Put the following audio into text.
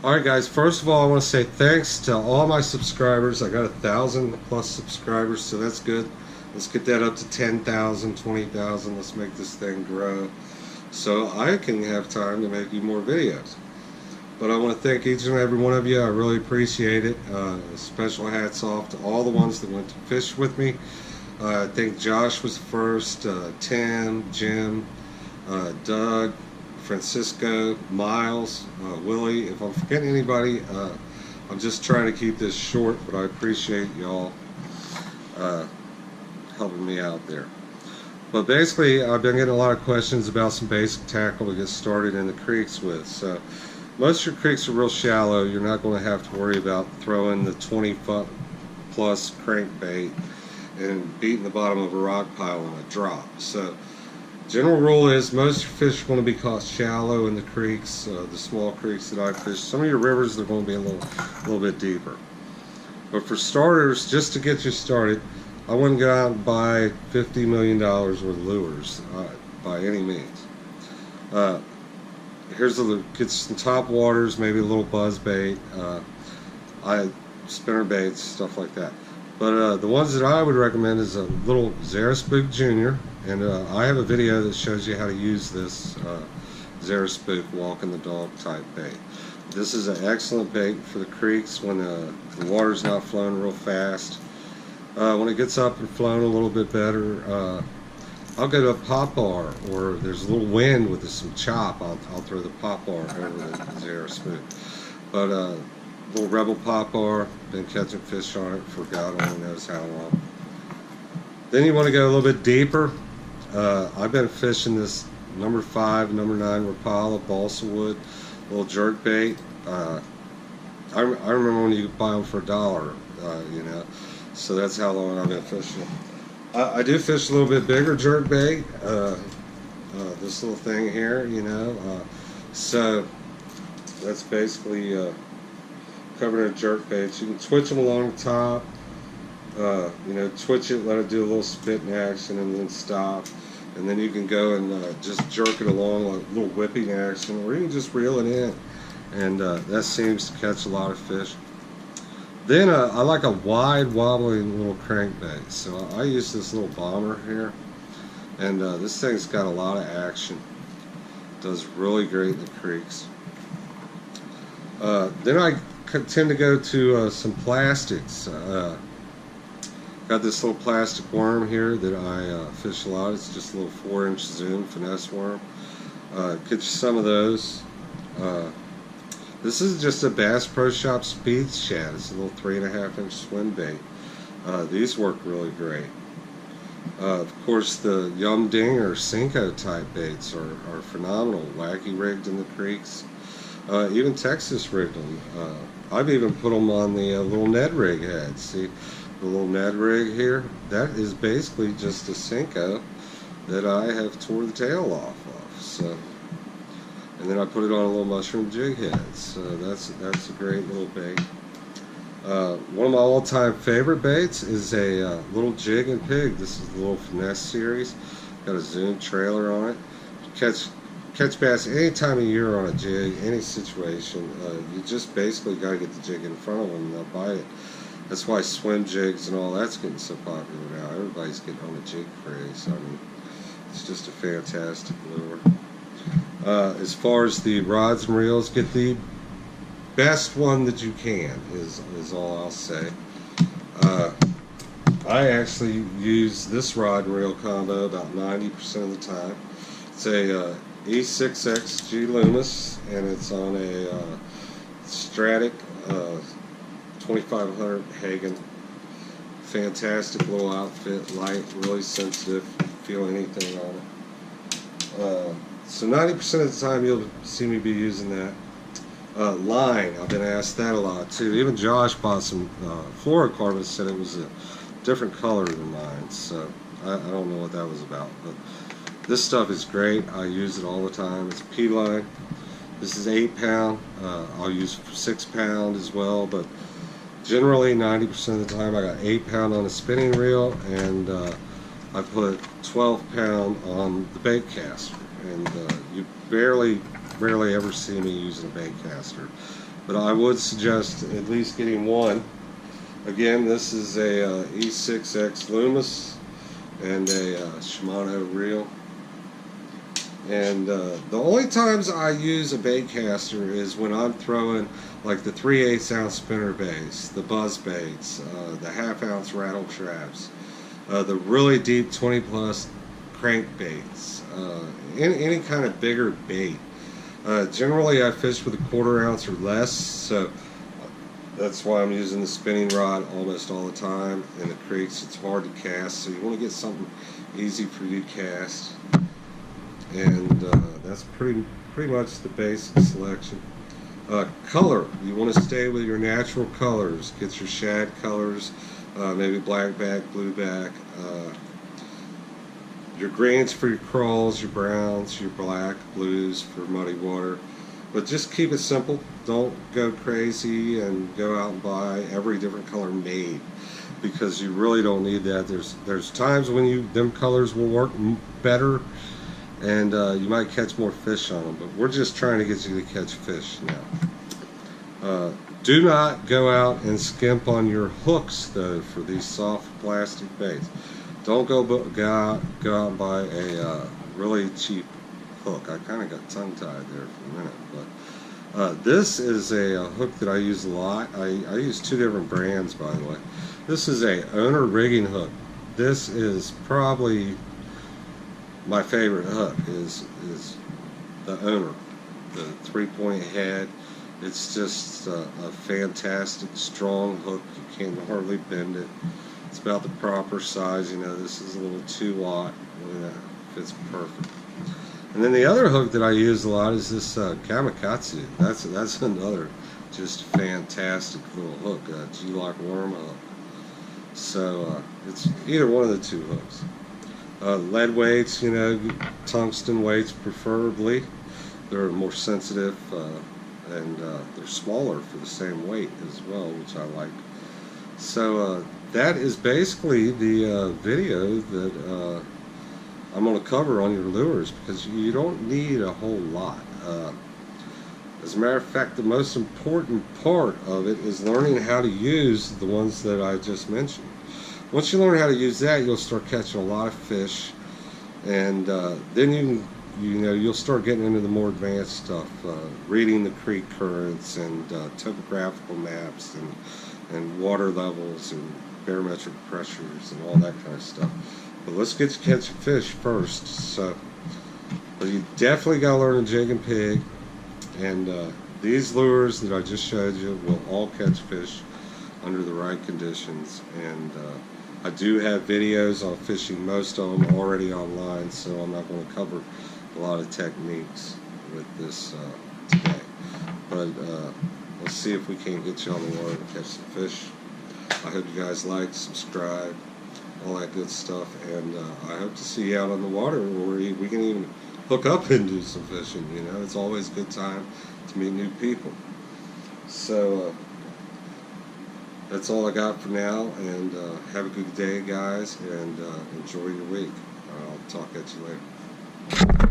Alright guys, first of all I want to say thanks to all my subscribers. I got 1,000 plus subscribers, so that's good. Let's get that up to 10,000, 20,000. Let's make this thing grow so I can have time to make you more videos. But I want to thank each and every one of you. I really appreciate it. Special hats off to all the ones that went to fish with me. I think Josh was first, Tim, Jim, Doug, Francisco, Miles, Willie. If I'm forgetting anybody, I'm just trying to keep this short, but I appreciate y'all helping me out there. But basically, I've been getting a lot of questions about some basic tackle to get started in the creeks with. So most of your creeks are real shallow. You're not going to have to worry about throwing the 20-foot plus crankbait and beating the bottom of a rock pile on a drop. So general rule is most of your fish are going to be caught shallow in the creeks, the small creeks that I fish. Some of your rivers are going to be a little bit deeper. But for starters, just to get you started, I wouldn't go out and buy $50 million worth of lures by any means. Here's get some top waters, maybe a little buzz bait, spinner baits, stuff like that. But the ones that I would recommend is a little Xeraspook Jr. And I have a video that shows you how to use this Xeraspook walking the dog type bait. This is an excellent bait for the creeks when the water's not flowing real fast. When it gets up and flowing a little bit better, I'll go to a poplar, or there's a little wind with some chop, I'll throw the poplar over the Xeraspook. But little Rebel poplar, been catching fish on it for God only knows how long. Then you want to go a little bit deeper. I've been fishing this number 5, number 9 Rapala balsa wood, little jerk bait. I remember when you could buy them for $1, you know. So that's how long I've been fishing. I do fish a little bit bigger jerk bait. This little thing here, you know. So that's basically covered in jerk baits. You can twitch them along the top. You know, twitch it, let it do a little spitting action, and then stop. And then you can go and just jerk it along like a little whipping action, or you can just reel it in. And that seems to catch a lot of fish. Then I like a wide wobbling little crankbait. So I use this little bomber here. And this thing's got a lot of action. Does really great in the creeks. Then I tend to go to some plastics. Got this little plastic worm here that I fish a lot. It's just a little 4-inch zoom finesse worm. Get you some of those. This is just a Bass Pro Shop Speed Shad. It's a little 3.5-inch swim bait. These work really great. Of course, the Yum Ding or Cinco type baits are phenomenal. Wacky rigged in the creeks. Even Texas rigged them. I've even put them on the little Ned rig head. See the little Ned rig here? That is basically just a Cinco that I have tore the tail off of. So. And then I put it on a little mushroom jig head. So that's a great little bait. One of my all-time favorite baits is a little Jig and Pig. This is the little finesse series. Got a zoom trailer on it. Catch bass any time of year on a jig, any situation. You just basically got to get the jig in front of them and they'll bite it. That's why swim jigs and all that's getting so popular now. Everybody's getting on the jig craze. I mean, it's just a fantastic lure. As far as the rods and reels, get the best one that you can is all I'll say. I actually use this rod and reel combo about 90% of the time. It's a E6X G Loomis, and it's on a Stratic 2500 Hagen. Fantastic little outfit, light, really sensitive. Feel anything on it. So 90% of the time you'll see me be using that. Line, I've been asked that a lot too. Even Josh bought some fluorocarbon, said it was a different color than mine. So I don't know what that was about. But this stuff is great. I use it all the time. It's P-line. This is 8 pound. I'll use 6 pound as well. But generally 90% of the time I got 8 pound on a spinning reel, and I put 12 pound on the bait caster. And you rarely ever see me using a bait caster. but I would suggest at least getting one. Again, this is a E6X Loomis and a Shimano reel. And the only times I use a bait caster is when I'm throwing like the 3/8 ounce spinner baits, the buzz baits, the 1/2 ounce rattle traps, the really deep 20 plus crank baits, any kind of bigger bait. Generally I fish with a 1/4 ounce or less, so that's why I'm using the spinning rod almost all the time. In the creeks it's hard to cast, so you want to get something easy for you to cast. And that's pretty much the basic selection. Color, you want to stay with your natural colors. Get your shad colors, maybe black back, blue back, your greens for your crawls, your browns, your black, blues for muddy water. But just keep it simple. Don't go crazy and go out and buy every different color made, because you really don't need that. There's times when them colors will work better, and you might catch more fish on them, but we're just trying to get you to catch fish now. Do not go out and skimp on your hooks though for these soft plastic baits. Don't go out and buy a really cheap hook. I kind of got tongue-tied there for a minute, but this is a hook that I use a lot. I use two different brands, by the way. This is a Owner rigging hook. This is probably my favorite hook is the Owner, the 3-point head. It's just a fantastic, strong hook. You can't hardly bend it. It's about the proper size. You know, this is a little 2-aught. Fits perfect. And then the other hook that I use a lot is this Gamakatsu. That's another just fantastic little hook, G-Lock worm hook. So it's either one of the two hooks. Lead weights, you know, tungsten weights preferably. They're more sensitive and they're smaller for the same weight as well, which I like. So that is basically the video that I'm going to cover on your lures, because you don't need a whole lot. As a matter of fact, the most important part of it is learning how to use the ones that I just mentioned. Once you learn how to use that, you'll start catching a lot of fish, and then you'll start getting into the more advanced stuff, reading the creek currents and topographical maps and water levels and barometric pressures and all that kind of stuff. But let's get you catching fish first. So, but you definitely got to learn to jig and pig, and these lures that I just showed you will all catch fish under the right conditions. And I do have videos on fishing most of them already online, so I'm not going to cover a lot of techniques with this today. But let's see if we can get you on the water to catch some fish. I hope you guys like, subscribe, all that good stuff, and I hope to see you out on the water where we can even hook up and do some fishing. You know, it's always a good time to meet new people. So that's all I got for now, and have a good day, guys, and enjoy your week. I'll talk at you later.